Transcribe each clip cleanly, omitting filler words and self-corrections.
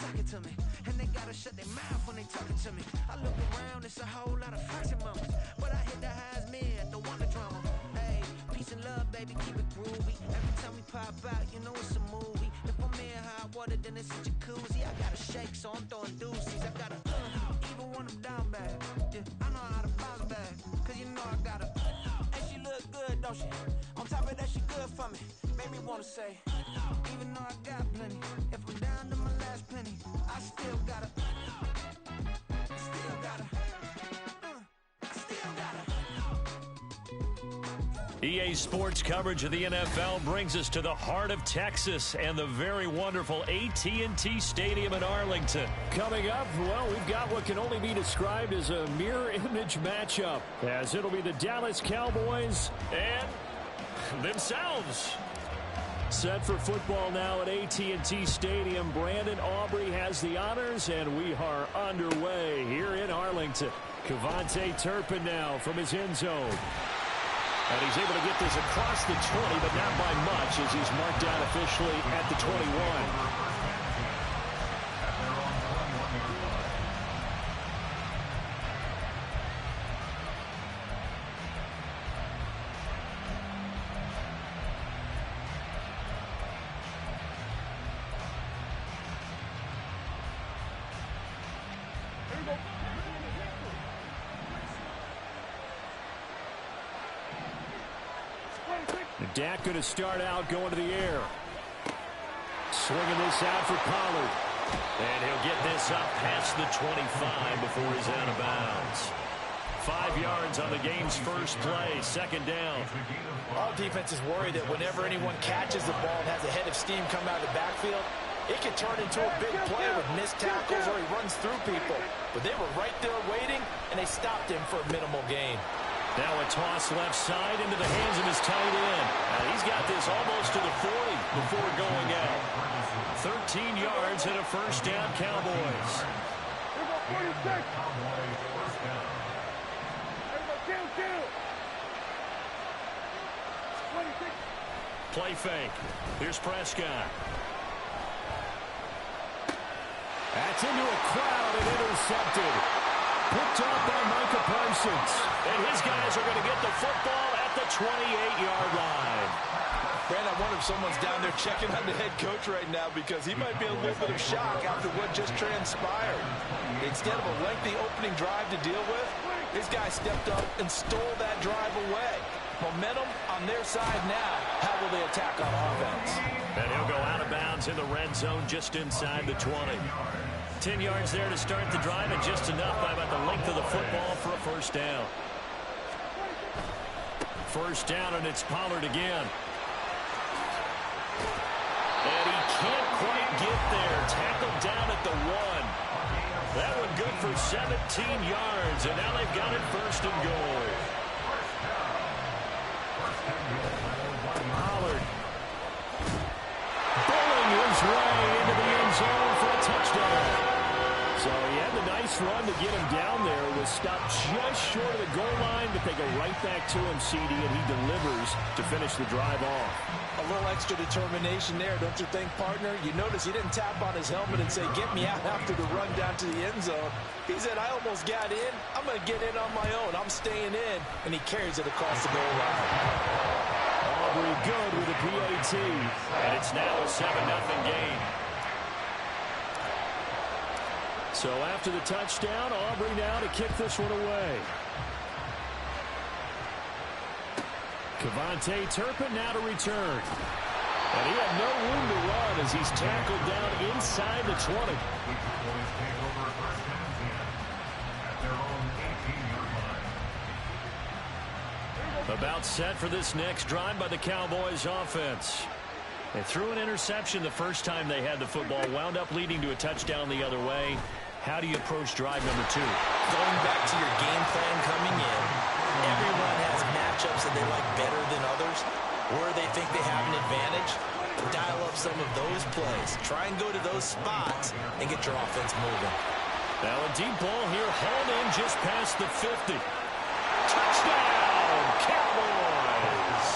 talking to me. And they gotta shut their mouth when they talking to me. I look around, it's a whole lot of fraction moments. But I hit the highs, man, don't want the drama. Hey, peace and love, baby, keep it groovy. Every time we pop out, you know it's a movie. If I'm in hot water, then it's a jacuzzi. I gotta shake, so I'm throwing deuces. I gotta, even when I'm down bad. Yeah, I know how to bounce back, cause you know I gotta. And she look good, don't she? On top of that, she good for me. Made me wanna say, even though I got plenty, if I'm down to my last penny, I still gotta, still gotta, I still gotta. EA Sports coverage of the NFL brings us to the heart of Texas and the very wonderful AT&T Stadium in Arlington. Coming up, well, we've got what can only be described as a mirror image matchup, as it'll be the Dallas Cowboys and themselves. Set for football now at AT&T Stadium. Brandon Aubrey has the honors, and we are underway here in Arlington. Kevontae Turpin now from his end zone. And he's able to get this across the 20, but not by much, as he's marked down officially at the 21. Dak going to start out going to the air. Swinging this out for Pollard. And he'll get this up past the 25 before he's out of bounds. 5 yards on the game's first play, second down. All defenses worry that whenever anyone catches the ball and has a head of steam come out of the backfield, it can turn into a big play with missed tackles or he runs through people. But they were right there waiting, and they stopped him for a minimal gain. Now a toss left side into the hands of his tight end. He's got this almost to the 40 before going out. 13 yards and a first down, Cowboys. Play fake. Here's Prescott. That's into a crowd and intercepted. Picked up by Micah Parsons. And his guys are going to get the football at the 28-yard line. Brand, I wonder if someone's down there checking on the head coach right now because he might be in a little bit of shock after what just transpired. Instead of a lengthy opening drive to deal with, his guy stepped up and stole that drive away. Momentum on their side now. How will they attack on offense? And he'll go out of bounds in the red zone just inside the 20. 10 yards there to start the drive, and just enough by about the length of the football for a first down. First down, and it's Pollard again. And he can't quite get there. Tackled down at the 1. That one good for 17 yards, and now they've got it first and goal. Pollard bowling his way into the end zone for a touchdown. So he had the nice run to get him down there. Was stopped just short of the goal line, but they go right back to him, CD, and he delivers to finish the drive off. A little extra determination there, don't you think, partner? You notice he didn't tap on his helmet and say, get me out after the run down to the end zone. He said, I almost got in. I'm going to get in on my own. I'm staying in. And he carries it across the goal line. Aubrey good with a PAT. And it's now a 7-0 game. So after the touchdown, Aubrey now to kick this one away. Kevontae Turpin now to return. And he had no room to run as he's tackled down inside the 20. About set for this next drive by the Cowboys offense. They threw an interception the first time they had the football, wound up leading to a touchdown the other way. How do you approach drive number 2? Going back to your game plan coming in, everyone has matchups that they like better than others, where they think they have an advantage. Dial up some of those plays. Try and go to those spots and get your offense moving. Now a deep ball here, hauled in just past the 50. Touchdown, Cowboys!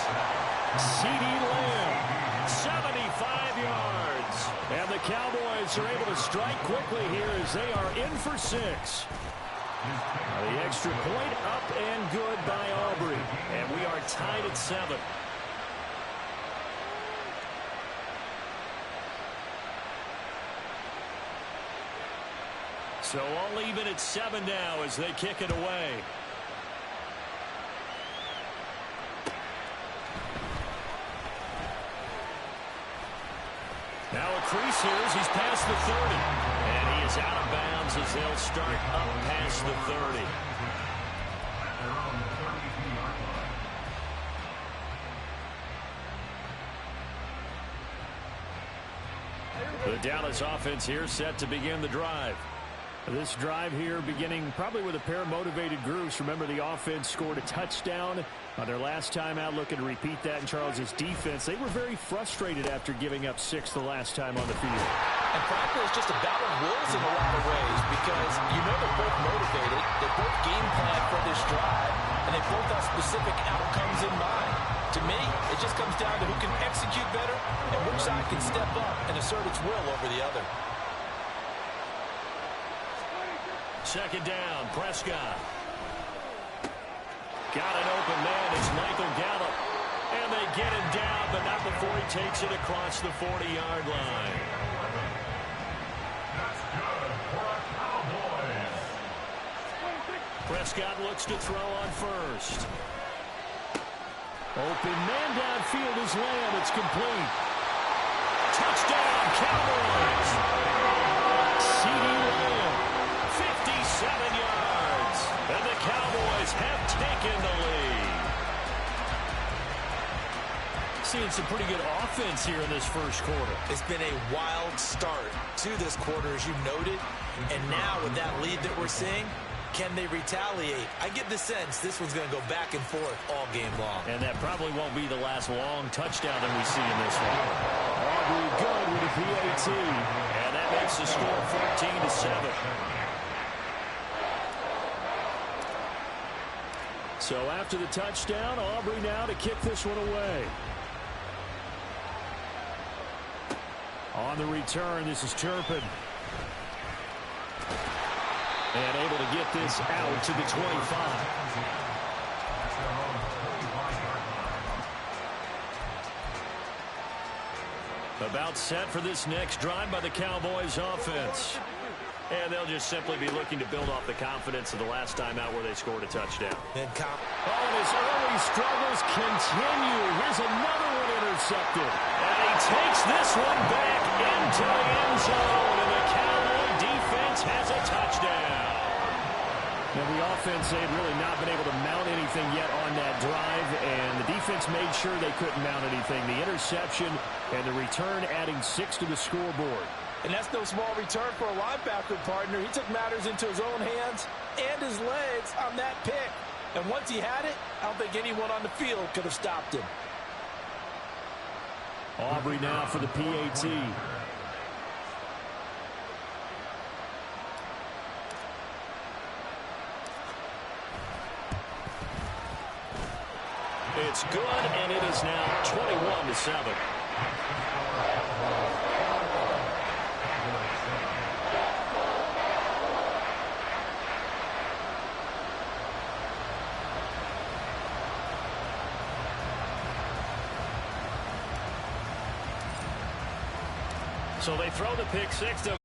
CD Lamb, 75 yards. And the Cowboys are able to strike quickly here as they are in for 6. The extra point up and good by Aubrey. And we are tied at 7. So all even at 7 now as they kick it away. Now a crease here as he's past the 30. And he is out of bounds as they'll start up past the 30. The Dallas offense here set to begin the drive. This drive here beginning probably with a pair of motivated groups. Remember, the offense scored a touchdown on their last time out, looking to repeat that in Charles' defense. They were very frustrated after giving up 6 the last time on the field. And frankly, it's just a battle of wills in a lot of ways because you know they're both motivated, they both game plan for this drive, and they both have specific outcomes in mind. To me, it just comes down to who can execute better and which side can step up and assert its will over the other. Second down, Prescott. Got an open man. It's Michael Gallup. And they get him down, but not before he takes it across the 40-yard line. Prescott looks to throw on first. Open man downfield is Lamb. It's complete. Touchdown, Cowboys! C.D. Lamb, 57 yards. And the Cowboys have taken the lead. Seeing some pretty good offense here in this first quarter. It's been a wild start to this quarter, as you noted. And now with that lead that we're seeing, can they retaliate? I get the sense this one's going to go back and forth all game long. And that probably won't be the last long touchdown that we see in this one. Aubrey good with a PAT. And that makes the score 14-7. So after the touchdown, Aubrey now to kick this one away. On the return, this is Turpin. And able to get this out to the 25. About set for this next drive by the Cowboys offense. And they'll just simply be looking to build off the confidence of the last time out where they scored a touchdown. And his early struggles continue. Here's another one intercepted. And he takes this one back into the end zone. And the Cowboy defense has a touchdown. Now, the offense, they had really not been able to mount anything yet on that drive, and the defense made sure they couldn't mount anything. The interception and the return adding 6 to the scoreboard. And that's no small return for a linebacker partner. He took matters into his own hands and his legs on that pick. And once he had it, I don't think anyone on the field could have stopped him. Aubrey now for the PAT. It's good, and it is now 21-7. So they throw the pick six to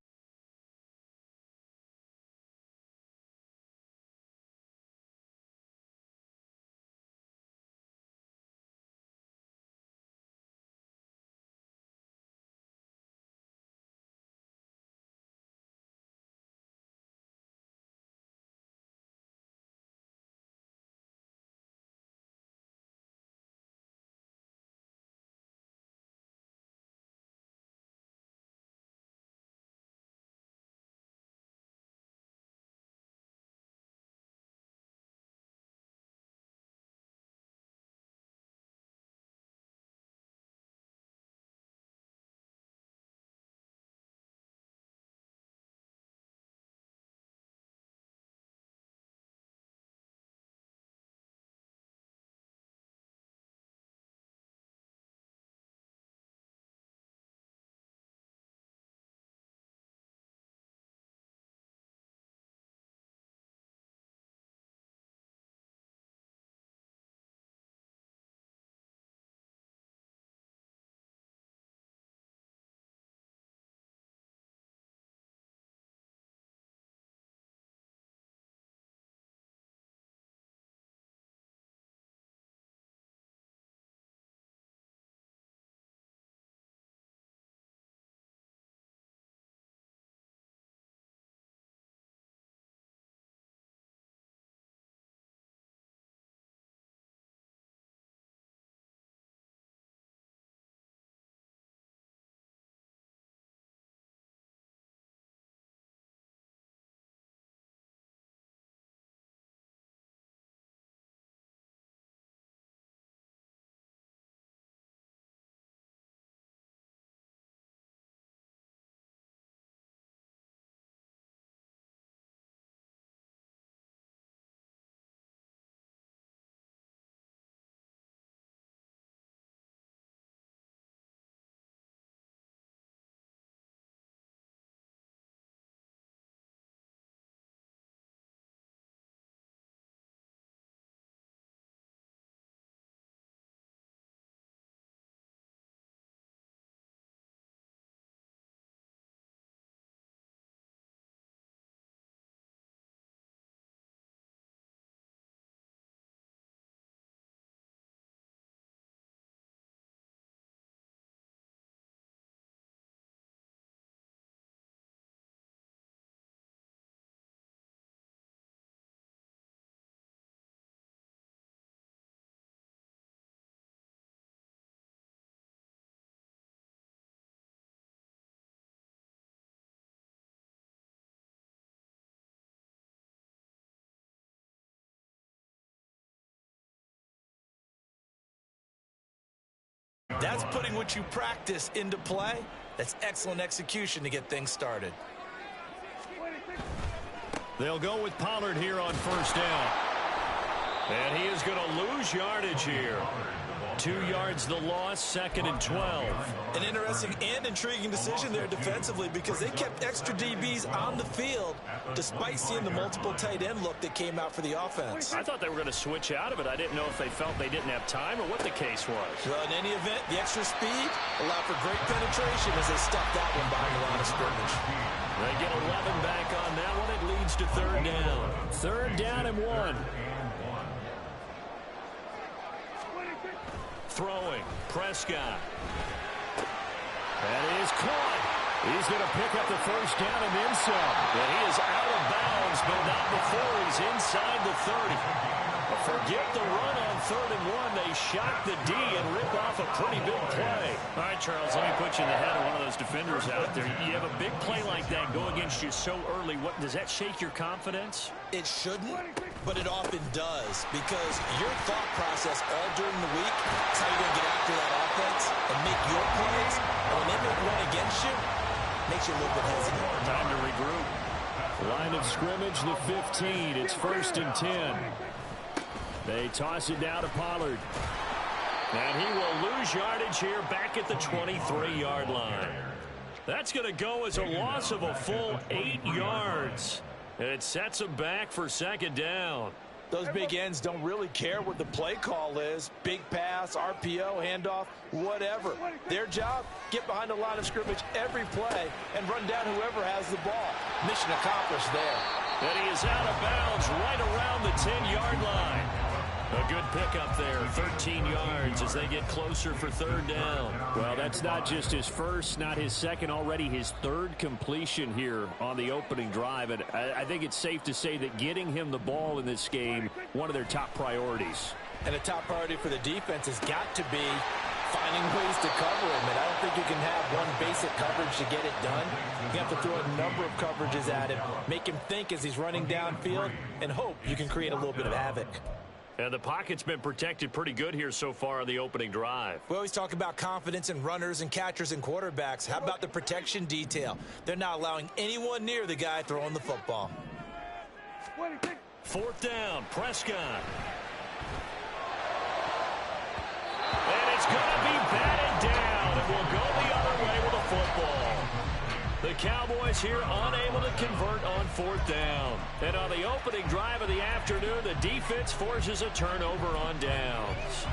That's putting what you practice into play. That's excellent execution to get things started. They'll go with Pollard here on first down. And he is going to lose yardage here. 2 yards the loss, 2nd and 12. An interesting and intriguing decision there defensively because they kept extra DBs on the field despite seeing the multiple tight end look that came out for the offense. I thought they were going to switch out of it. I didn't know if they felt they didn't have time or what the case was. Well, in any event, the extra speed allowed for great penetration as they stuffed that one behind the line of scrimmage. They get 11 back on that one. It leads to 3rd down. 3rd down and 1. Throwing, Prescott. That is caught. He's going to pick up the first down and then some. And he is out of bounds, but not before he's inside the 30. But forget the run on 3rd and 1. They shock the D and rip off a pretty big play. All right, Charles, let me put you in the head of one of those defenders out there. You have a big play like that go against you so early. What does that shake your confidence? It shouldn't, but it often does because your thought process all during the week is how you're going to get after that offense and make your plays. And when they make one against you, it makes you a little bit hesitant. Time to regroup. Line of scrimmage, the 15. It's 1st and 10. They toss it down to Pollard. And he will lose yardage here back at the 23-yard line. That's going to go as a loss of a full 8 yards. It sets him back for 2nd down. Those big ends don't really care what the play call is. Big pass, RPO, handoff, whatever. Their job, get behind the line of scrimmage every play and run down whoever has the ball. Mission accomplished there. And he is out of bounds right around the 10-yard line. A good pickup there, 13 yards as they get closer for 3rd down. Well, that's not just his first, not his second, already his 3rd completion here on the opening drive. And I think it's safe to say that getting him the ball in this game, one of their top priorities. And a top priority for the defense has got to be finding ways to cover him. And I don't think you can have one basic coverage to get it done. You have to throw a number of coverages at him, make him think as he's running downfield, and hope you can create a little bit of havoc. And the pocket's been protected pretty good here so far on the opening drive. We always talk about confidence in runners and catchers and quarterbacks. How about the protection detail? They're not allowing anyone near the guy throwing the football. 4th down, Prescott. And it's going to be batted down, and will go the other way with a football. The Cowboys here unable to convert on 4th down. And on the opening drive of the afternoon, the defense forces a turnover on downs.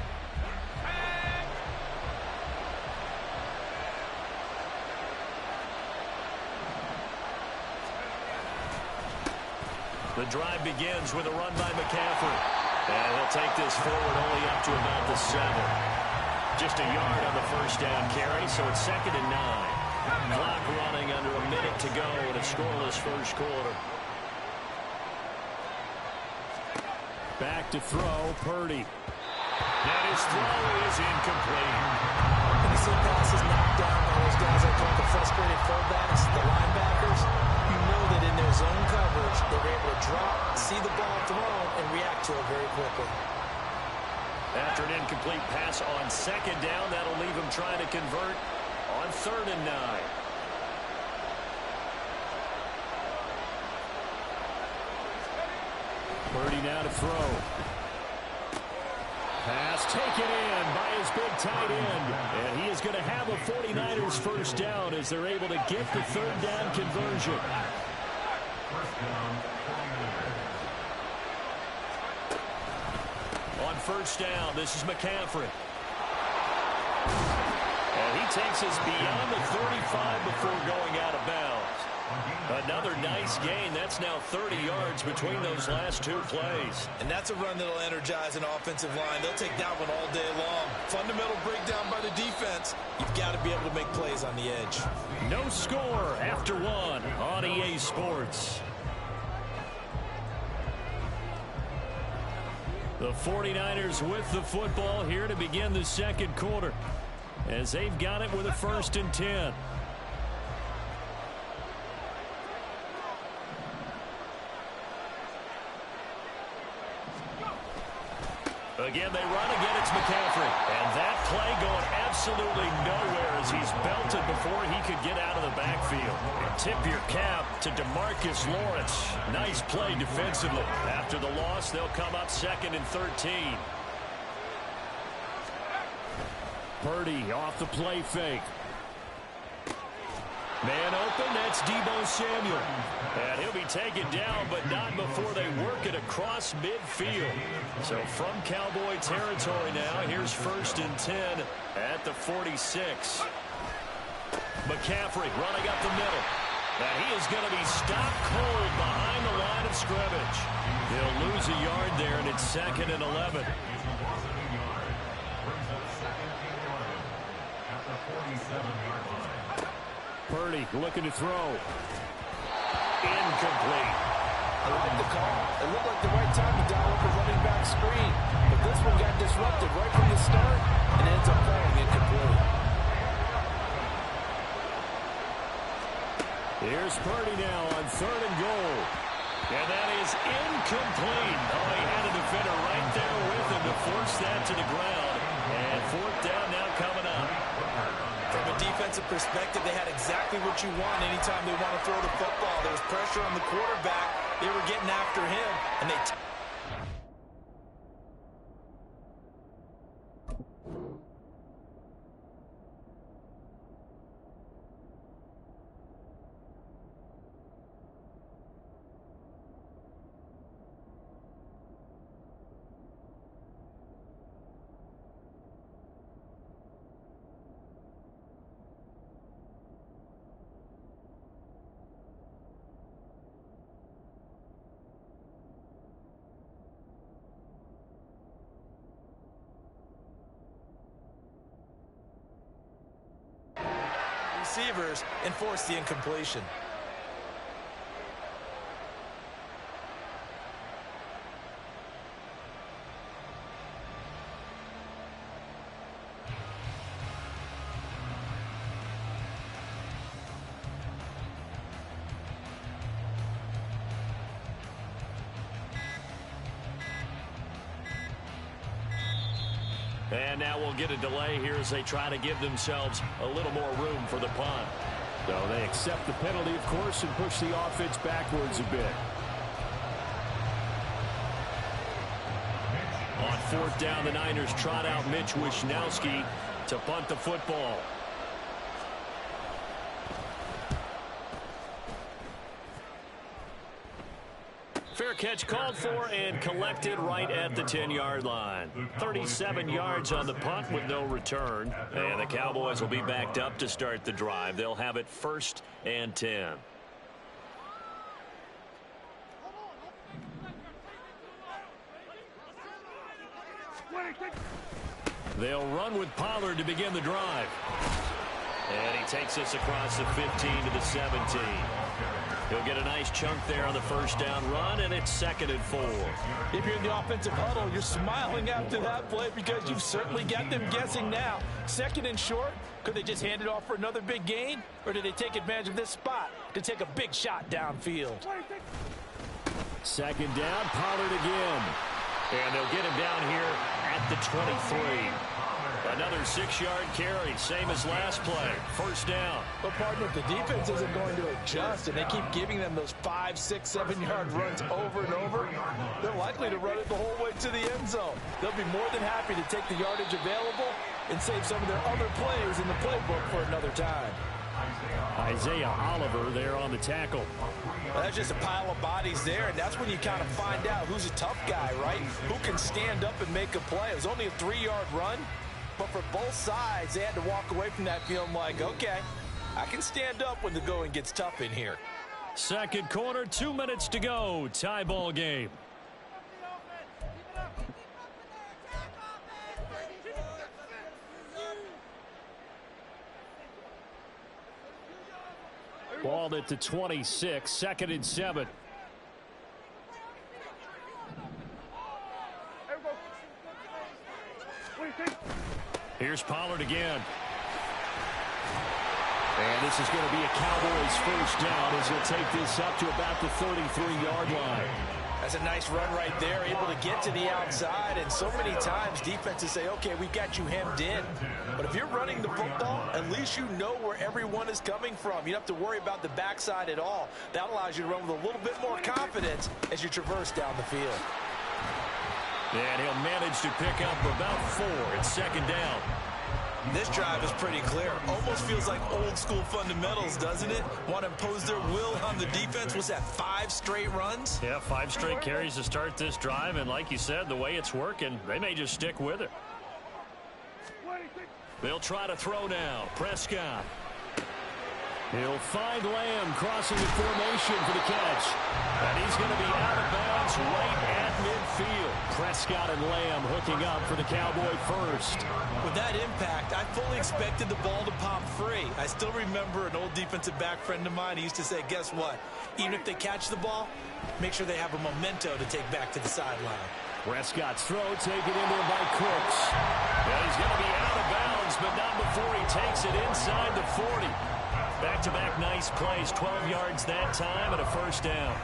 The drive begins with a run by McCaffrey. And he'll take this forward only up to about the 7. Just a yard on the first down carry, so it's 2nd and 9. Clock running under a minute to go in a scoreless first quarter. Back to throw, Purdy. And his throw is incomplete. When you see passes knocked down by those guys I call the frustrated fullbacks, the linebackers, you know that in their zone coverage, they're able to drop, see the ball thrown, and react to it very quickly. After an incomplete pass on 2nd down, that'll leave him trying to convert on 3rd and 9. Purdy now to throw. Pass taken in by his big tight end. And he is going to have a 49ers first down as they're able to get the 3rd down conversion. On 1st down, this is McCaffrey. And he takes us beyond the 35 before going out of bounds. Another nice gain. That's now 30 yards between those last 2 plays. And that's a run that'll energize an offensive line. They'll take that one all day long. Fundamental breakdown by the defense. You've got to be able to make plays on the edge. No score after 1 on EA Sports. The 49ers with the football here to begin the 2nd quarter, as they've got it with a 1st and 10. Again, they run. Again, it's McCaffrey. And that play going absolutely nowhere as he's belted before he could get out of the backfield. And tip your cap to DeMarcus Lawrence. Nice play defensively. After the loss, they'll come up 2nd and 13. Purdy off the play fake. Man open, that's Deebo Samuel. And he'll be taken down, but not before they work it across midfield. So from Cowboy territory now, here's 1st and 10 at the 46. McCaffrey running up the middle. And he is going to be stopped cold behind the line of scrimmage. He'll lose a yard there, and it's 2nd and 11. Purdy looking to throw. Incomplete. I like the call. It looked like the right time to dial up a running back screen. But this one got disrupted right from the start and ends up falling incomplete. Here's Purdy now on 3rd and goal. And that is incomplete. Oh, he had a defender right there with him to force that to the ground. And 4th down now coming up. From a defensive perspective, they had exactly what you want anytime they want to throw the football. There was pressure on the quarterback. They were getting after him, and they... Receivers enforce the incompletion. And now we'll get a delay here as they try to give themselves a little more room for the punt. So they accept the penalty, of course, and push the offense backwards a bit. On 4th down, the Niners trot out Mitch Wishnowski to punt the football. Fair catch called for and collected right at the 10-yard line. 37 yards on the punt with no return. And the Cowboys will be backed up to start the drive. They'll have it 1st and 10. They'll run with Pollard to begin the drive. And he takes us across the 15 to the 17. He'll get a nice chunk there on the 1st down run, and it's 2nd and 4. If you're in the offensive huddle, you're smiling after that play because you've certainly got them guessing now. 2nd and short, could they just hand it off for another big gain? Or did they take advantage of this spot to take a big shot downfield? 2nd down, Pollard again. And they'll get him down here at the 23. Another 6-yard carry, same as last play. 1st down. But partner, if the defense isn't going to adjust and they keep giving them those 5, 6, 7-yard runs over and over, they're likely to run it the whole way to the end zone. They'll be more than happy to take the yardage available and save some of their other plays in the playbook for another time. Isaiah Oliver there on the tackle. Well, that's just a pile of bodies there, and that's when you kind of find out who's a tough guy, right? Who can stand up and make a play. It was only a 3-yard run. But for both sides, they had to walk away from that feeling like, okay, I can stand up when the going gets tough in here. 2nd quarter, 2 minutes to go. Tie ball game. Ball at the 26, 2nd and 7. Here's Pollard again. And this is going to be a Cowboys 1st down as he'll take this up to about the 33-yard line. As That's a nice run right there, able to get to the outside. And so many times defenses say, okay, we've got you hemmed in. But if you're running the football, at least you know where everyone is coming from. You don't have to worry about the backside at all. That allows you to run with a little bit more confidence as you traverse down the field. And he'll manage to pick up about 4. It's second down. This drive is pretty clear. Almost feels like old school fundamentals, doesn't it? Want to impose their will on the defense. What's that, 5 straight runs? Yeah, 5 straight carries to start this drive. And like you said, the way it's working, they may just stick with it. They'll try to throw now. Prescott. He'll find Lamb crossing the formation for the catch. And he's going to be out of bounds right at midfield. Prescott and Lamb hooking up for the Cowboy first. With that impact, I fully expected the ball to pop free. I still remember an old defensive back friend of mine. He used to say, guess what? Even if they catch the ball, make sure they have a memento to take back to the sideline. Prescott's throw taken in there by Cooks. And he's going to be out of bounds, but not before he takes it inside the 40. Back-to-back nice plays, 12 yards that time and a first down.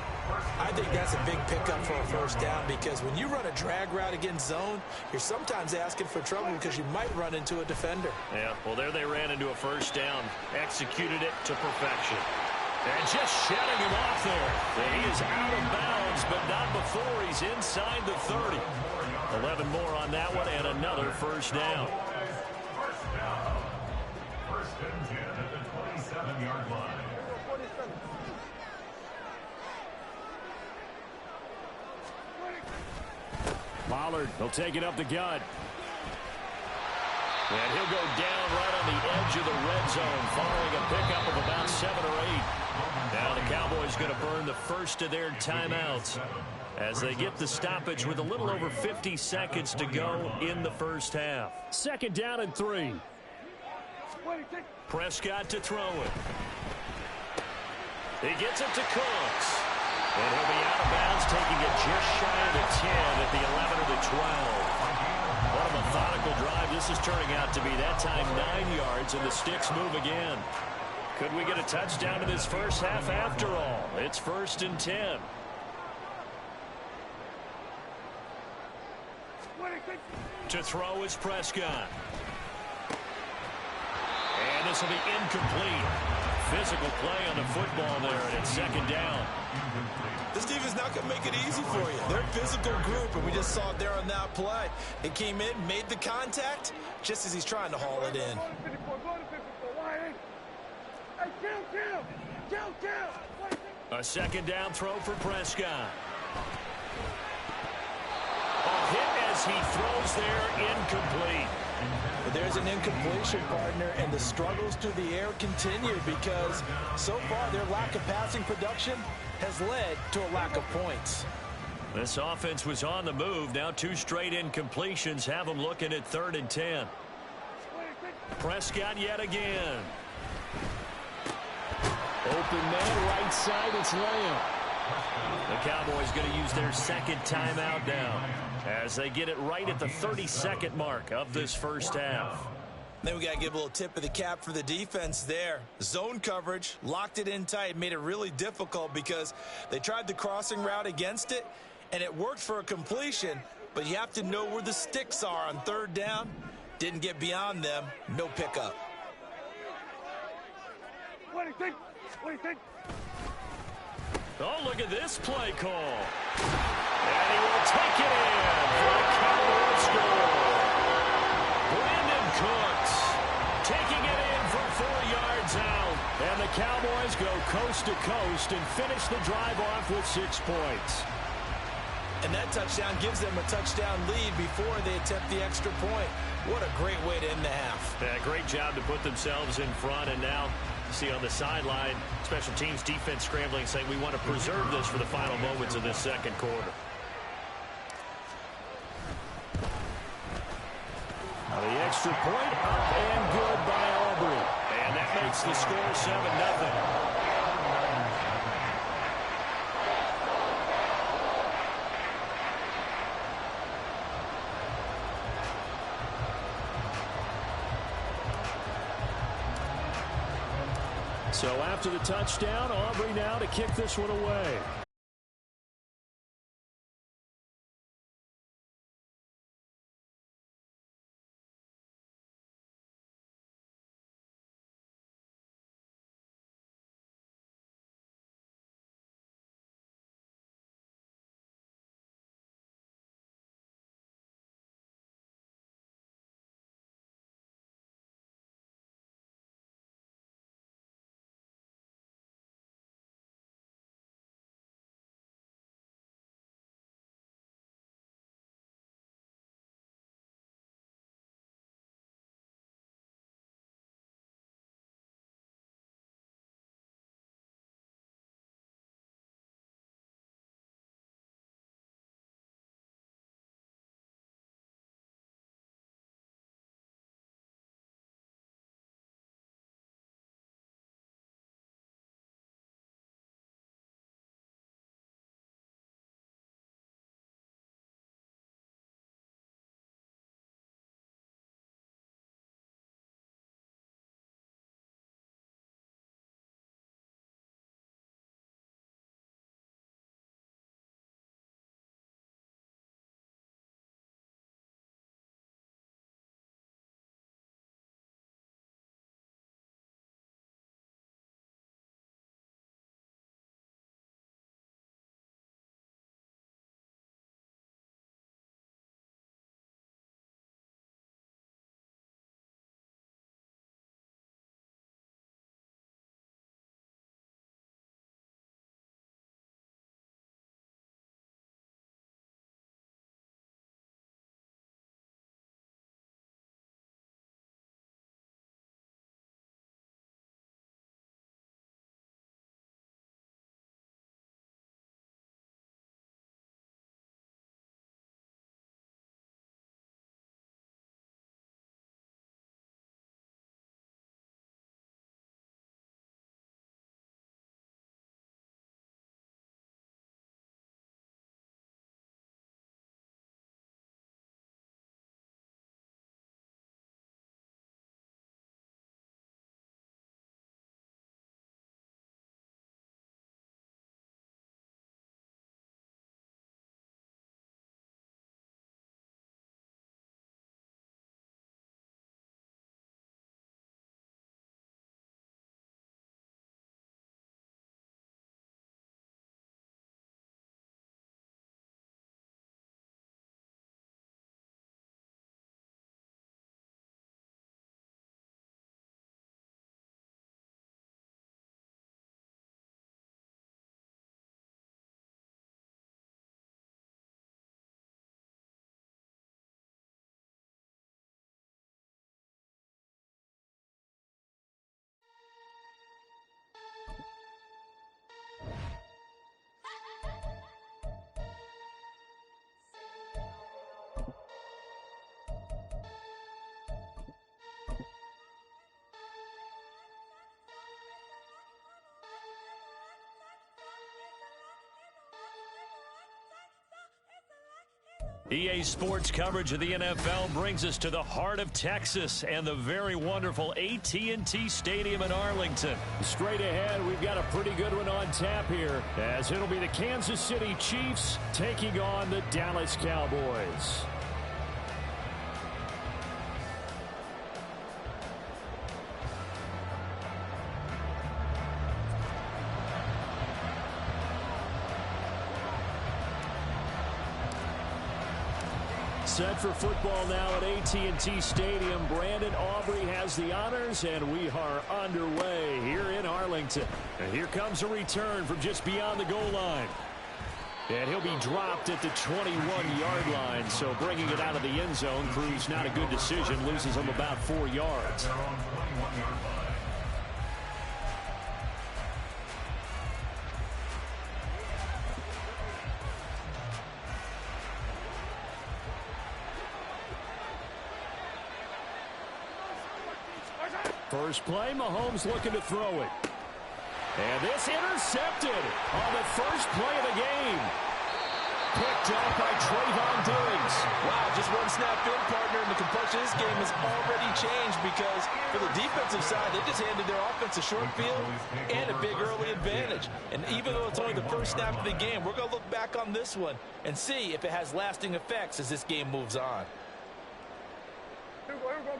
I think that's a big pickup for a first down because when you run a drag route against zone, you're sometimes asking for trouble because you might run into a defender. Yeah, well, there they ran into a first down. Executed it to perfection. And just shutting him off there. And he is out of bounds, but not before he's inside the 30. 11 more on that one and another first down. First and 10 at the 27-yard line. Pollard, he'll take it up the gut. And he'll go down right on the edge of the red zone following a pickup of about 7 or 8. Now the Cowboys going to burn the first of their timeouts as they get the stoppage with a little over 50 seconds to go in the first half. Second down and 3. Prescott to throw it. He gets it to Cooks. And he'll be out of bounds, taking it just shy of the 10 at the 11 or the 12. What a methodical drive this is turning out to be. That time 9 yards, and the sticks move again. Could we get a touchdown in this first half after all? It's first and 10. To throw is Prescott. And this will be incomplete. Physical play on the football there, and it's second down. This defense not going to make it easy for you. They're a physical group, and we just saw it there on that play. It came in, made the contact, just as he's trying to haul it in. A second down throw for Prescott. A hit as he throws there, incomplete. But there's an incompletion, partner, and the struggles through the air continue because so far their lack of passing production has led to a lack of points. This offense was on the move. Now 2 straight incompletions have them looking at 3rd and 10. Prescott yet again. Open man, right side, it's Lamb. The Cowboys going to use their second timeout now as they get it right at the 32nd mark of this first half. Then we got to give a little tip of the cap for the defense there. Zone coverage, locked it in tight, made it really difficult because they tried the crossing route against it, and it worked for a completion, but you have to know where the sticks are on 3rd down. Didn't get beyond them, no pickup. Oh, look at this play call. And he will take it in for a Cowboy score. Brandon Cooks taking it in from 4 yards out. And the Cowboys go coast to coast and finish the drive off with 6 points. And that touchdown gives them a touchdown lead before they attempt the extra point. What a great way to end the half. Yeah, great job to put themselves in front, and now you see on the sideline, special teams defense scrambling, saying we want to preserve this for the final moments of this second quarter. Now the extra point up and good by Aubrey. And that makes the score 7-0. So after the touchdown, Aubrey now to kick this one away. EA Sports coverage of the NFL brings us to the heart of Texas and the very wonderful AT&T Stadium in Arlington. Straight ahead, we've got a pretty good one on tap here, as it'll be the Kansas City Chiefs taking on the Dallas Cowboys. Set for football now at AT&T Stadium. Brandon Aubrey has the honors, and we are underway here in Arlington. And here comes a return from just beyond the goal line. And he'll be dropped at the 21-yard line, so bringing it out of the end zone proves not a good decision, loses him about 4 yards. First play, Mahomes looking to throw it. And this intercepted on the first play of the game. Picked up by Trayvon Diggs. Wow, just one snap in, partner, and the complexion of this game has already changed because for the defensive side, they just handed their offense a short field and a big early advantage. And even though it's only the first snap of the game, we're going to look back on this one and see if it has lasting effects as this game moves on. Here we go.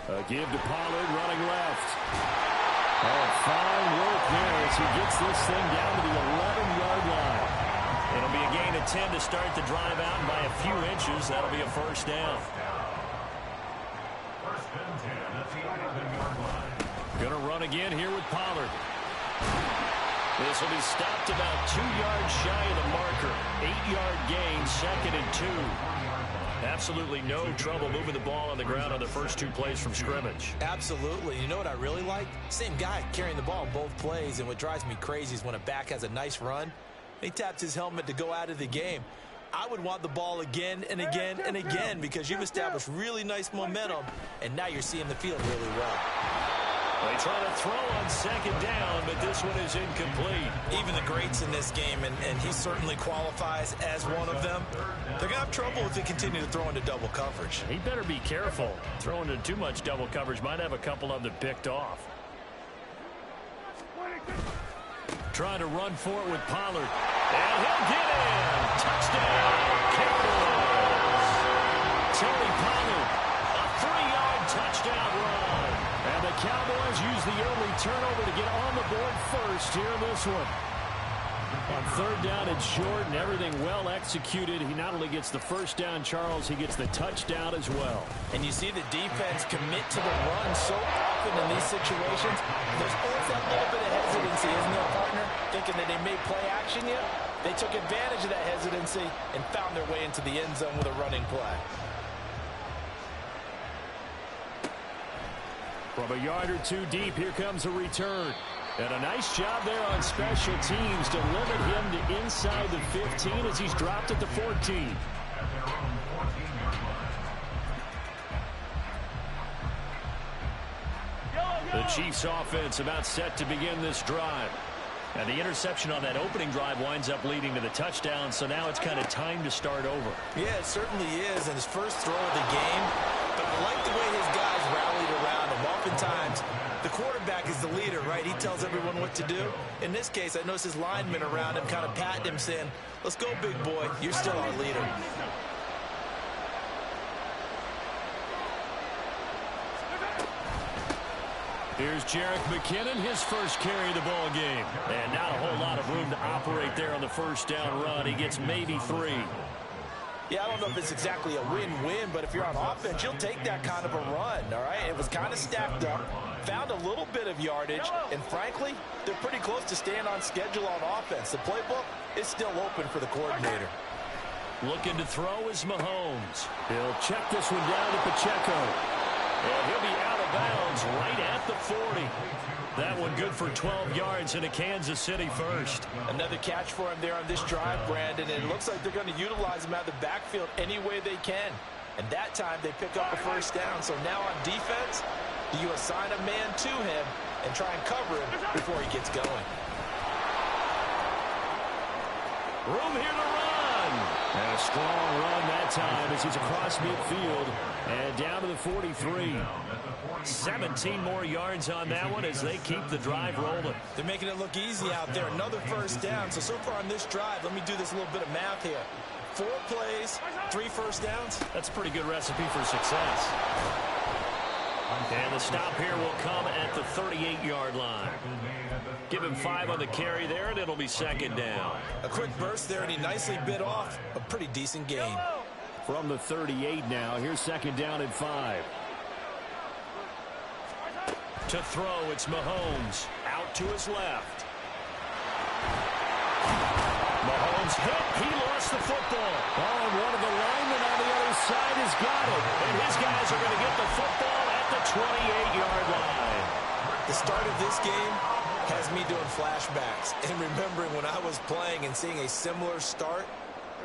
A give to Pollard, running left. Oh, fine work there as he gets this thing down to the 11-yard line. It'll be a gain of 10 to start the drive out, and by a few inches, that'll be a first down. First and 10 at the 11-yard line. Going to run again here with Pollard. This will be stopped about 2 yards shy of the marker. 8-yard gain, 2nd and 2. Absolutely no trouble moving the ball on the ground on the first 2 plays from scrimmage. Absolutely. You know what I really like? Same guy carrying the ball in both plays, and what drives me crazy is when a back has a nice run, he taps his helmet to go out of the game. I would want the ball again and again and again because you've established really nice momentum, and now you're seeing the field really well. They try to throw on 2nd down, but this one is incomplete. Even the greats in this game, and he certainly qualifies as one of them, they're going to have trouble if they continue to throw into double coverage. He better be careful. Throwing into too much double coverage might have a couple of them picked off. Trying to run for it with Pollard. And he'll get in. Touchdown, Cowboys. Tony Pollard, a 3-yard touchdown run. And the Cowboys use the early turnover to get on the board first here in this one. On 3rd down and short, and everything well executed. He not only gets the first down, Charles, he gets the touchdown as well. And you see the defense commit to the run so often in these situations. There's always that little bit of hesitancy, isn't there, partner? Thinking that they may play action yet. They took advantage of that hesitancy and found their way into the end zone with a running play. From a yard or 2 deep, here comes a return. And a nice job there on special teams to limit him to inside the 15 as he's dropped at the 14. At their own 14-yard line. The Chiefs offense about set to begin this drive. And the interception on that opening drive winds up leading to the touchdown, so now it's kind of time to start over. Yeah, it certainly is, and his first throw of the game. But I like the way his guys rallied around him. Oftentimes, the quarterback is the leader, right? He tells everyone what to do. In this case, I noticed his linemen around him kind of patting him, saying, let's go, big boy. You're still our leader. Here's Jerick McKinnon, his first carry of the ball game. And not a whole lot of room to operate there on the first down run. He gets maybe 3. Yeah, I don't know if it's exactly a win-win, but if you're on offense, you'll take that kind of a run, all right? It was kind of stacked up, found a little bit of yardage, and frankly, they're pretty close to staying on schedule on offense. The playbook is still open for the coordinator. Looking to throw is Mahomes. He'll check this one down to Pacheco. And he'll be out of bounds right at the 40. That one good for 12 yards in a Kansas City first. Another catch for him there on this drive, Brandon, and it looks like they're going to utilize him out of the backfield any way they can. And that time they pick up a first down. So now on defense, do you assign a man to him, and try and cover him before he gets going. Room here to run. And a strong run that time as he's across midfield and down to the 43. 17 more yards on that one as they keep the drive rolling. They're making it look easy out there. Another first down. So far on this drive, let me do this little bit of math here. 4 plays, 3 first downs. That's a pretty good recipe for success. And the stop here will come at the 38-yard line. Give him 5 on the carry there, and it'll be second down. A quick burst there, and he nicely bit off a pretty decent gain. From the 38 now, here's second down and 5. To throw, it's Mahomes. Out to his left. Mahomes hit. He lost the football. Oh, and one of the linemen on the other side has got it. And his guys are going to get the football at the 28-yard line. The start of this game has me doing flashbacks and remembering when I was playing and seeing a similar start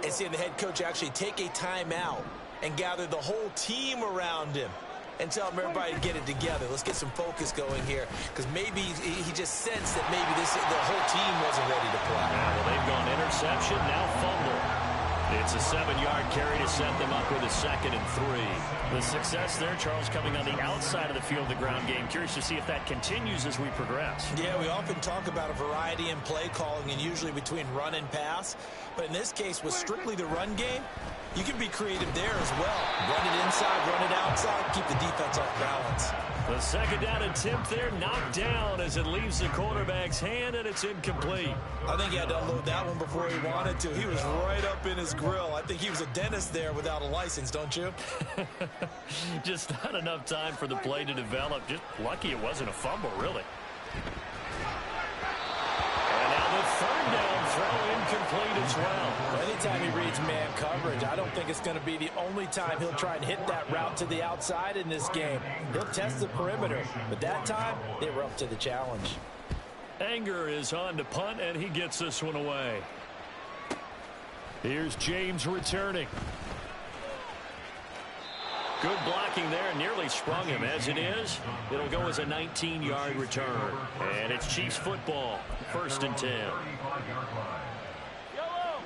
and seeing the head coach actually take a timeout and gather the whole team around him and tell him everybody to get it together. Let's get some focus going here, because maybe he just sensed that maybe the whole team wasn't ready to play. Yeah, well, they've gone interception, now fumble. It's a 7-yard carry to set them up with a 2nd and 3. The success there, Charles, coming on the outside of the field, the ground game. Curious to see if that continues as we progress. Yeah, we often talk about a variety in play calling and usually between run and pass. But in this case, with strictly the run game, you can be creative there as well. Run it inside, run it outside, keep the defense off balance. The second down attempt there knocked down as it leaves the quarterback's hand, and it's incomplete. I think he had to unload that one before he wanted to. He was right up in his grill. I think he was a dentist there without a license, don't you? Just not enough time for the play to develop. Just lucky it wasn't a fumble, really. And now the third down throw incomplete as well. Anytime he reads man coverage, I don't think it's going to be the only time he'll try and hit that route to the outside in this game. He'll test the perimeter, but that time they were up to the challenge. Anger is on to punt, and he gets this one away. Here's James returning. Good blocking there, nearly sprung him. As it is, it'll go as a 19-yard return. And it's Chiefs football, 1st and 10.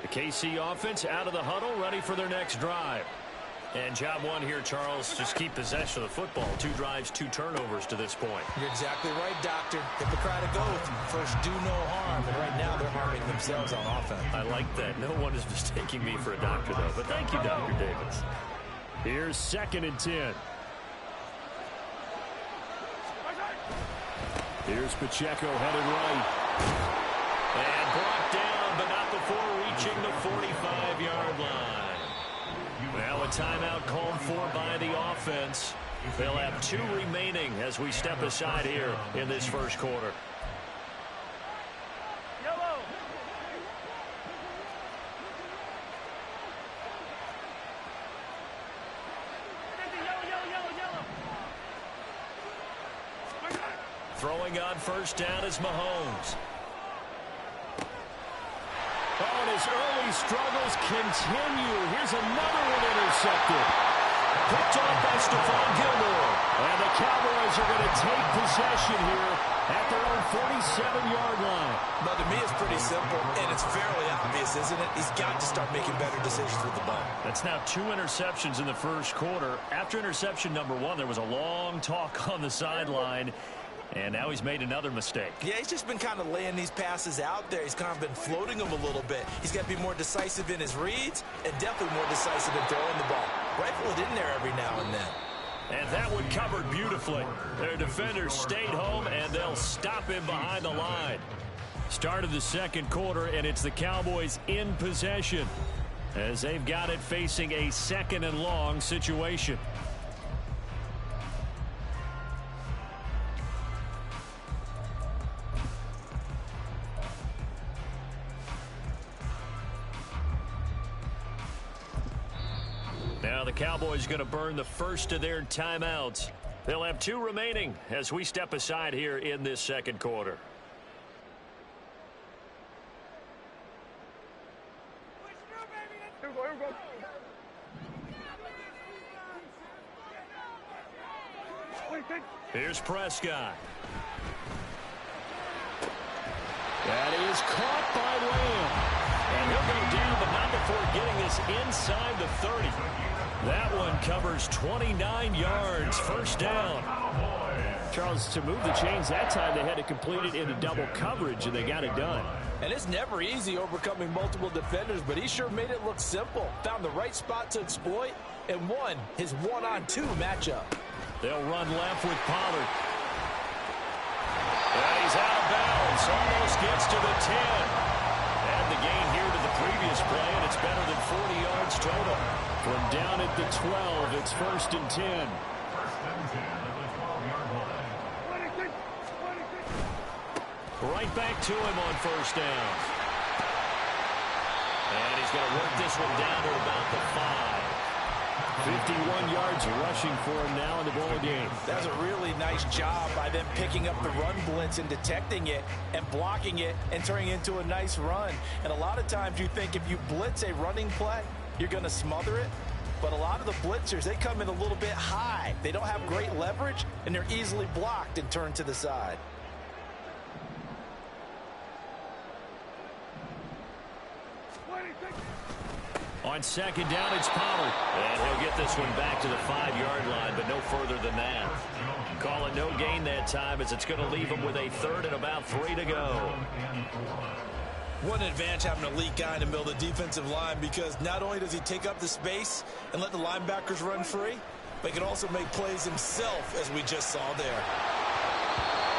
The KC offense out of the huddle, ready for their next drive. And job one here, Charles, just keep possession of the football. 2 drives, 2 turnovers to this point. You're exactly right, Doctor. Hippocratic oath. First, do no harm. And right now, they're harming themselves on offense. I like that. No one is mistaking me for a doctor, though. But thank you, Dr. Davis. Here's 2nd and 10. Here's Pacheco headed right. And brought down, but not before reaching the 45-yard line. Now a timeout called for by the offense. They'll have 2 remaining as we step aside here in this first quarter. Throwing on first down is Mahomes. Oh, and his early struggles continue. Here's another one intercepted. Picked off by Stephon Gilmore. And the Cowboys are going to take possession here at their own 47-yard line. Now, to me, it's pretty simple, and it's fairly obvious, isn't it? He's got to start making better decisions with the ball. That's now 2 interceptions in the first quarter. After interception number 1, there was a long talk on the sideline. And now he's made another mistake. Yeah, he's just been kind of laying these passes out there. He's kind of been floating them a little bit. He's got to be more decisive in his reads and definitely more decisive in throwing the ball. Rifle it in there every now and then. And that one covered beautifully. Their defenders stayed home, and they'll stop him behind the line. Start of the second quarter, and it's the Cowboys in possession as they've got it facing a 2nd and long situation. Now the Cowboys going to burn the first of their timeouts. They'll have 2 remaining as we step aside here in this second quarter. Here we go. Here's Prescott. That is caught by Lamb. And he'll go down, but not before getting this inside the 30. That one covers 29 yards. First down. Charles, to move the chains that time, they had to complete it into double coverage, and they got it done. And it's never easy overcoming multiple defenders, but he sure made it look simple. Found the right spot to exploit and won his one-on-two matchup. They'll run left with Pollard. And he's out of bounds. Almost gets to the 10. And the gain here to the previous play, and it's better than 40 yards total. From down at the 12, it's 1st and 10. Right back to him on first down. And he's going to work this one down to about the 5. 51 yards rushing for him now in the ball game. That's a really nice job by them picking up the run blitz and detecting it and blocking it and turning it into a nice run. And a lot of times you think if you blitz a running play, you're going to smother it. But a lot of the blitzers, they come in a little bit high. They don't have great leverage, and they're easily blocked and turned to the side. On second down, it's Pollard. And he'll get this one back to the 5-yard line, but no further than that. Call it no gain that time, as it's going to leave him with a 3rd and about 3 to go. What an advantage having an elite guy in the middle of the defensive line, because not only does he take up the space and let the linebackers run free, but he can also make plays himself, as we just saw there.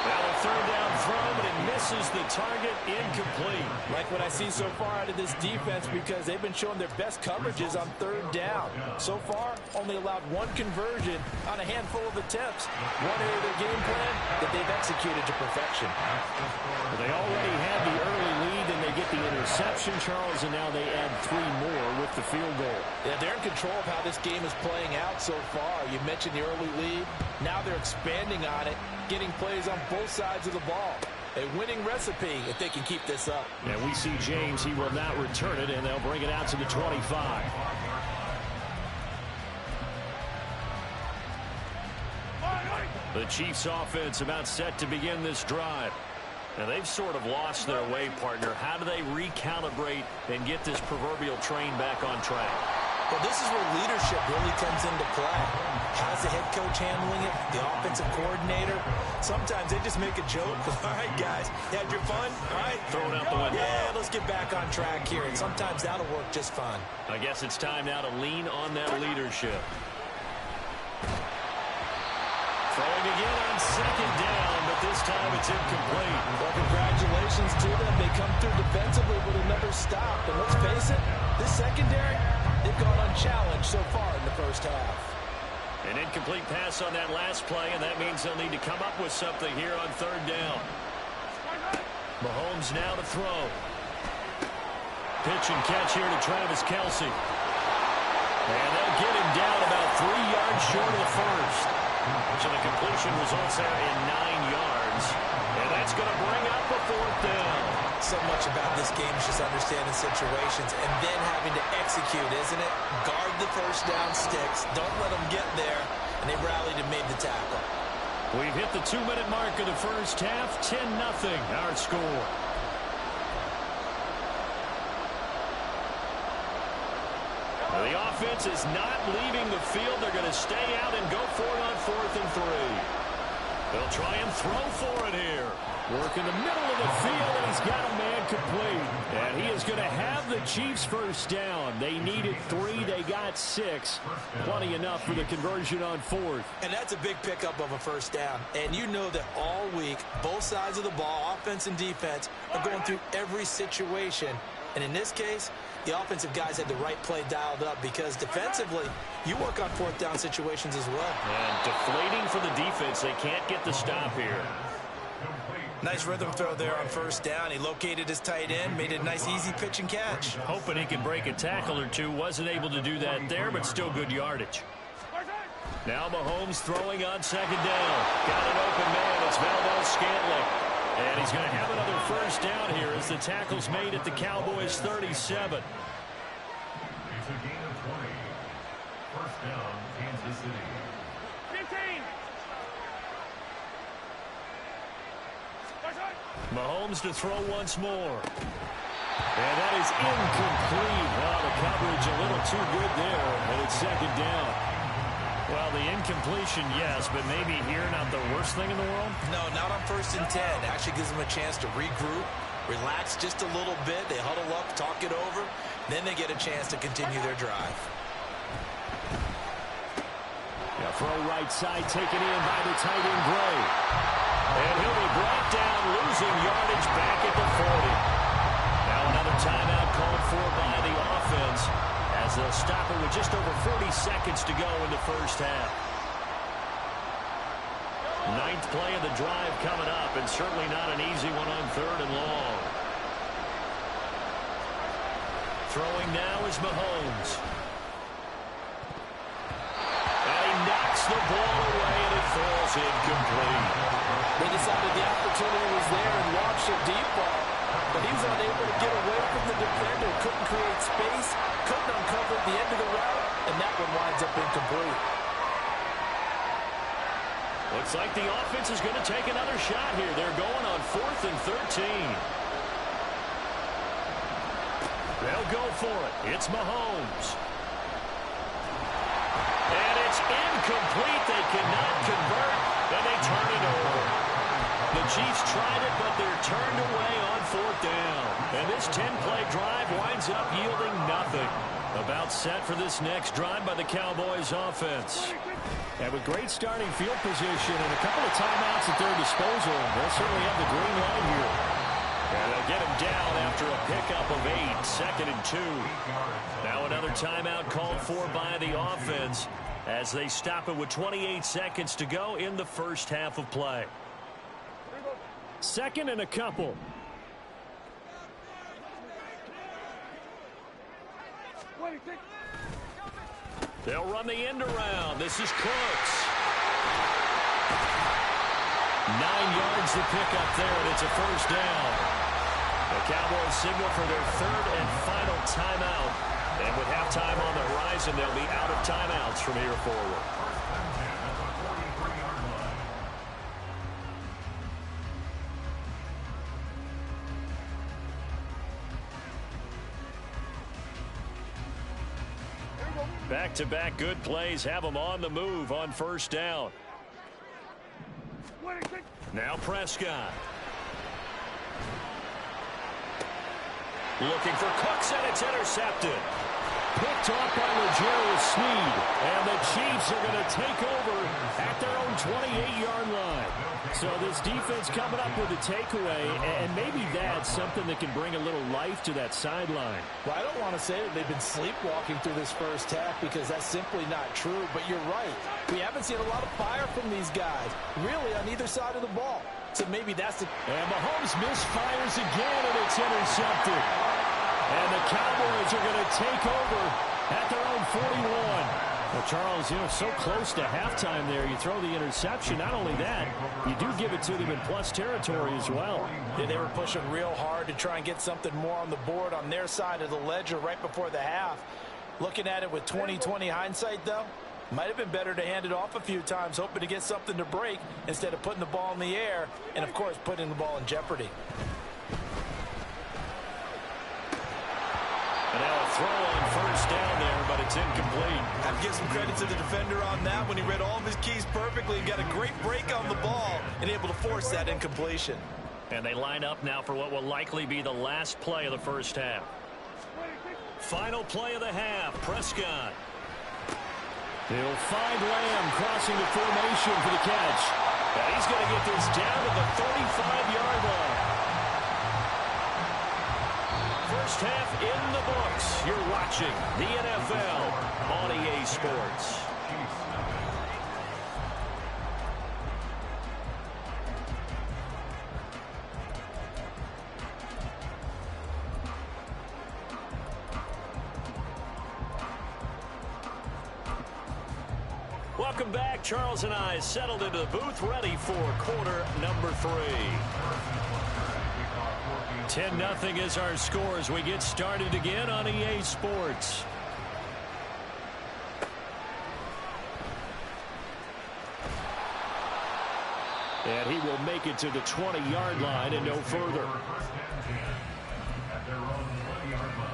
Now a 3rd down throw, but it misses the target, incomplete. Like what I see so far out of this defense, because they've been showing their best coverages on 3rd down. So far, only allowed 1 conversion on a handful of attempts. One area of their game plan that they've executed to perfection. Well, they already had the early lead, and they get the interception, Charles, and now they add 3 more with the field goal. Yeah, they're in control of how this game is playing out so far. You mentioned the early lead. Now they're expanding on it, getting plays on both sides of the ball. A winning recipe if they can keep this up. And we see James. He will not return it, and they'll bring it out to the 25. The Chiefs offense about set to begin this drive. And they've sort of lost their way, partner. How do they recalibrate and get this proverbial train back on track? Well, this is where leadership really comes into play. How's the head coach handling it? The offensive coordinator? Sometimes they just make a joke. All right, guys, you had your fun? All right. Throw it out the window. Yeah, let's get back on track here. And sometimes that'll work just fine. I guess it's time now to lean on that leadership. Throwing again on second down, but this time it's incomplete. Well, congratulations to them. They come through defensively with another stop. And let's face it, this secondary, they've gone unchallenged so far in the first half. An incomplete pass on that last play, and that means they'll need to come up with something here on 3rd down. Mahomes now to throw. Pitch and catch here to Travis Kelce. And they'll get him down about 3 yards short of the first. So the completion results there in 9 yards. And that's going to bring up a 4th down. So much about this game is just understanding situations and then having to execute, isn't it? Guard the first down sticks. Don't let them get there. And they rallied and made the tackle. We've hit the 2-minute mark of the first half. 10-0 our score. The offense is not leaving the field. They're going to stay out and go for it on 4th and 3. They'll try and throw for it here. Work in the middle of the field, and he's got a man complete. And he is going to have the Chiefs first down. They needed 3. They got 6. Plenty enough for the conversion on 4th. And that's a big pickup of a first down. And you know that all week, both sides of the ball, offense and defense, are going through every situation. And in this case, the offensive guys had the right play dialed up, because defensively, you work on 4th down situations as well. And deflating for the defense. They can't get the stop here. Nice rhythm throw there on first down. He located his tight end, made it a nice easy pitch and catch. Hoping he could break a tackle or two. Wasn't able to do that there, but still good yardage. Now Mahomes throwing on second down. Got an open man. It's Valdez-Scantling. And he's going to have another first down here as the tackle's made at the Cowboys' 37. It's a gain of 20. First down, Kansas City. 15. Mahomes to throw once more. And that is incomplete. Well, the coverage a little too good there, and it's second down. Well, the incompletion, yes, but maybe here not the worst thing in the world? No, not on 1st and 10. Actually gives them a chance to regroup, relax just a little bit. They huddle up, talk it over. Then they get a chance to continue their drive. Throw right side taken in by the tight end, Gray. And he'll be brought down, losing yardage back at the 40. Now another timeout called for by the offense as they'll stop it with just over 40 seconds to go in the first half. 9th play of the drive coming up, and certainly not an easy one on 3rd and long. Throwing now is Mahomes. The ball away, and it falls incomplete. They decided the opportunity was there and launched a deep ball, but he was unable to get away from the defender, couldn't create space, couldn't uncover the end of the route, and that one winds up incomplete. Looks like the offense is going to take another shot here. They're going on 4th and 13. They'll go for it. It's Mahomes. And it's incomplete. They cannot convert, and they turn it over. The Chiefs tried it, but they're turned away on 4th down. And this 10-play drive winds up yielding nothing. About set for this next drive by the Cowboys offense. And with great starting field position and a couple of timeouts at their disposal, they'll certainly have the green light here. And they'll get him down after a pickup of 8, 2nd and 2. Now another timeout called for by the offense as they stop it with 28 seconds to go in the first half of play. 2nd and a couple. They'll run the end around. This is Cooks. 9 yards to pick up there, and it's a first down. The Cowboys signal for their 3rd and final timeout. And with halftime on the horizon, they'll be out of timeouts from here forward. Back-to-back good plays have them on the move on first down. Now Prescott. Looking for Cooks, and it's intercepted. Picked off by L'Jarius Sneed. And the Chiefs are going to take over at their own 28-yard line. So this defense coming up with a takeaway, and maybe that's something that can bring a little life to that sideline. Well, I don't want to say that they've been sleepwalking through this first half because that's simply not true, but you're right. We haven't seen a lot of fire from these guys, really, on either side of the ball. So maybe that's the... And Mahomes misfires again, and it's intercepted. And the Cowboys are going to take over at their own 41. Well, Charles, so close to halftime there. You throw the interception. Not only that, you do give it to them in plus territory as well. Yeah, they were pushing real hard to try and get something more on the board on their side of the ledger right before the half. Looking at it with 20/20 hindsight, though, might have been better to hand it off a few times, hoping to get something to break instead of putting the ball in the air and, of course, putting the ball in jeopardy. And now a throw on first down there, but it's incomplete. I'd give some credit to the defender on that when he read all of his keys perfectly and got a great break on the ball and able to force that incompletion. And they line up now for what will likely be the last play of the first half. Final play of the half, Prescott. He'll find Lamb crossing the formation for the catch. And he's going to get this down to the 35-yard line. First half in the books. You're watching the NFL on EA Sports. Welcome back. Charles and I settled into the booth, ready for quarter number 3. 10-0 is our score as we get started again on EA Sports. And he will make it to the 20-yard line and no further. At their own 20-yard line.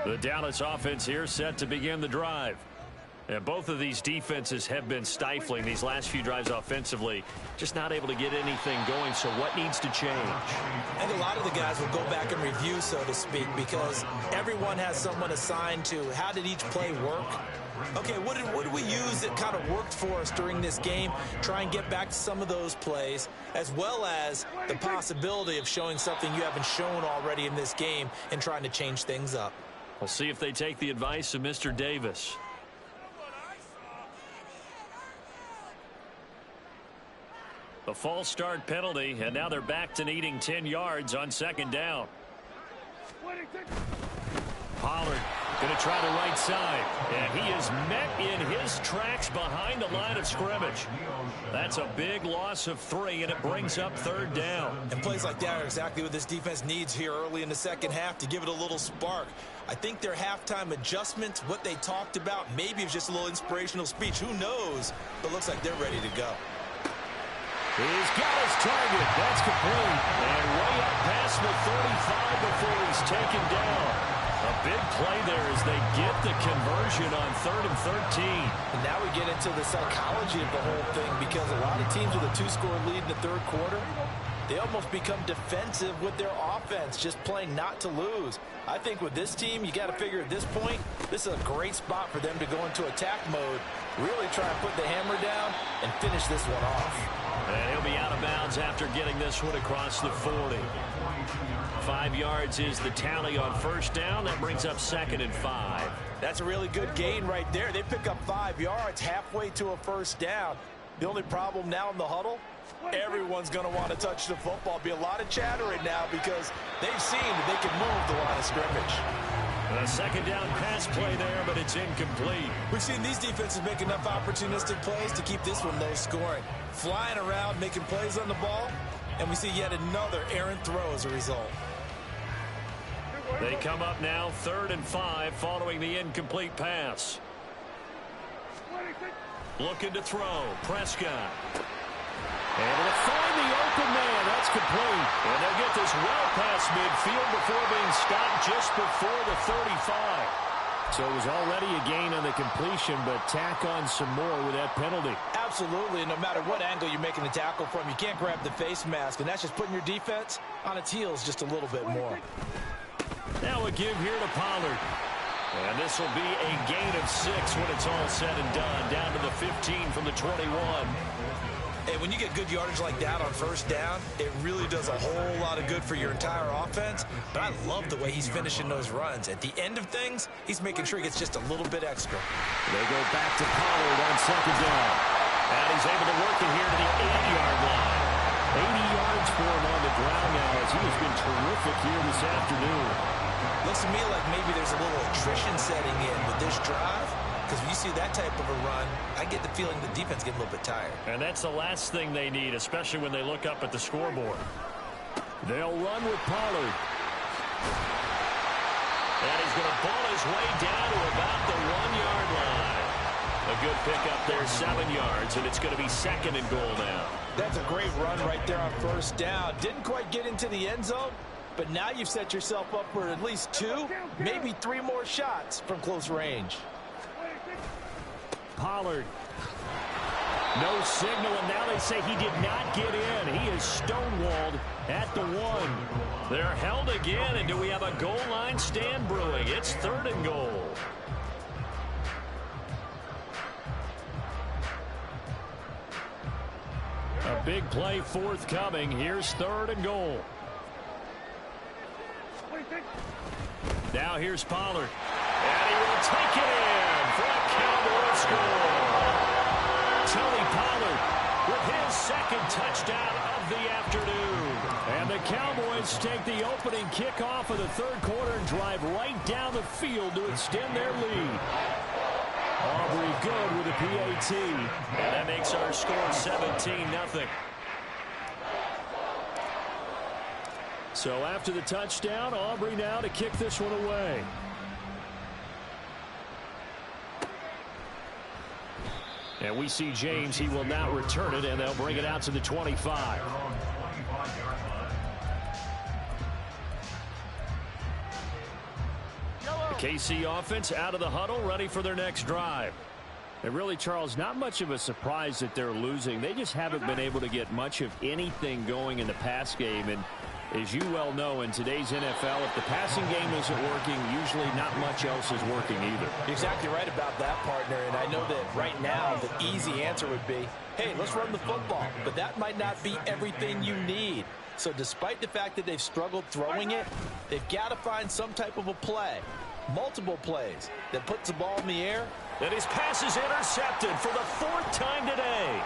The Dallas offense here set to begin the drive. And both of these defenses have been stifling these last few drives offensively. Just not able to get anything going, so what needs to change? I think a lot of the guys will go back and review, so to speak, because everyone has someone assigned to how did each play work. Okay, what did we use that kind of worked for us during this game? Try and get back to some of those plays, as well as the possibility of showing something you haven't shown already in this game and trying to change things up. We'll see if they take the advice of Mr. Davis. A false start penalty, and now they're back to needing 10 yards on second down. Pollard going to try the right side, and he is met in his tracks behind the line of scrimmage. That's a big loss of 3, and it brings up third down. And plays like that are exactly what this defense needs here early in the second half to give it a little spark. I think their halftime adjustments, what they talked about, maybe it was just a little inspirational speech. Who knows? But looks like they're ready to go. He's got his target. That's complete. And way up past the 35 before he's taken down. A big play there as they get the conversion on 3rd and 13. And now we get into the psychology of the whole thing, because a lot of teams with a 2-score lead in the third quarter, they almost become defensive with their offense, just playing not to lose. I think with this team, you got to figure at this point, this is a great spot for them to go into attack mode, really try and put the hammer down and finish this one off. And he'll be out of bounds after getting this one across the 40. 5 yards is the tally on first down. That brings up 2nd and 5. That's a really good gain right there. They pick up 5 yards halfway to a first down. The only problem now in the huddle, everyone's going to want to touch the football. Be a lot of chatter right now because they've seen that they can move the line of scrimmage. A second down pass play there, but it's incomplete. We've seen these defenses make enough opportunistic plays to keep this one low scoring. Flying around, making plays on the ball, and we see yet another errant throw as a result. They come up now 3rd and 5 following the incomplete pass. Looking to throw. Prescott. And to find the open man. That's complete. And they'll get this well past midfield before being stopped just before the 35. So it was already a gain on the completion, but tack on some more with that penalty. Absolutely. No matter what angle you're making the tackle from, you can't grab the face mask, and that's just putting your defense on its heels just a little bit more. Now a give here to Pollard. And this will be a gain of 6 when it's all said and done. Down to the 15 from the 21. Hey, when you get good yardage like that on first down, it really does a whole lot of good for your entire offense. But I love the way he's finishing those runs. At the end of things, he's making sure he gets just a little bit extra. They go back to Pollard on second down. And he's able to work it here to the 80-yard line. 80 yards for him on the ground now as he has been terrific here this afternoon. Looks to me like maybe there's a little attrition setting in with this drive. Because when you see that type of a run, I get the feeling the defense getting a little bit tired. And that's the last thing they need, especially when they look up at the scoreboard. They'll run with Pollard. And he's going to ball his way down to about the 1-yard line. A good pickup there, 7 yards, and it's going to be 2nd and goal now. That's a great run right there on first down. Didn't quite get into the end zone, but now you've set yourself up for at least 2, maybe 3 more shots from close range. Pollard. No signal, and now they say he did not get in. He is stonewalled at the 1. They're held again, and do we have a goal line stand brewing? It's 3rd and goal. A big play forthcoming. Here's 3rd and goal. Now here's Pollard. And he will take it in for a Cowboy score. Tony Pollard with his 2nd touchdown of the afternoon. And the Cowboys take the opening kickoff of the 3rd quarter and drive right down the field to extend their lead. Aubrey good with a PAT. And that makes our score 17-0. So after the touchdown, Aubrey now to kick this one away. And we see James. He will now return it, and they'll bring it out to the 25. The KC offense out of the huddle, ready for their next drive. And really, Charles, not much of a surprise that they're losing. They just haven't been able to get much of anything going in the pass game. And as you well know, in today's NFL, if the passing game isn't working, usually not much else is working either. You're exactly right about that, partner. And I know that right now the easy answer would be, hey, let's run the football. But that might not be everything you need. So despite the fact that they've struggled throwing it, they've got to find some type of a play, multiple plays, that puts the ball in the air. And his pass is intercepted for the 4th time today.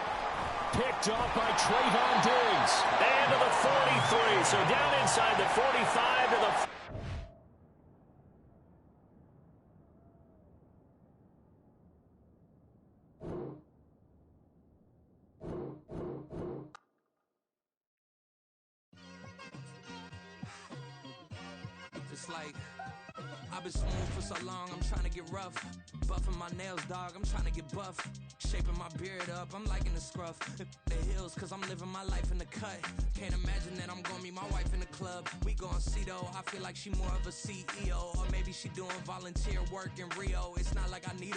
Picked off by Trayvon Diggs. And to the 43. So down inside the 45 to the... Just like I've been smooth for so long, I'm trying to get rough. Buffing my nails, dog, I'm trying to get buff. Shaping my beard up, I'm liking the scruff. The hills, cause I'm living my life in the cut. Can't imagine that I'm gonna meet my wife in the club. We gon' see though, I feel like she more of a CEO. Or maybe she doing volunteer work in Rio. It's not like I need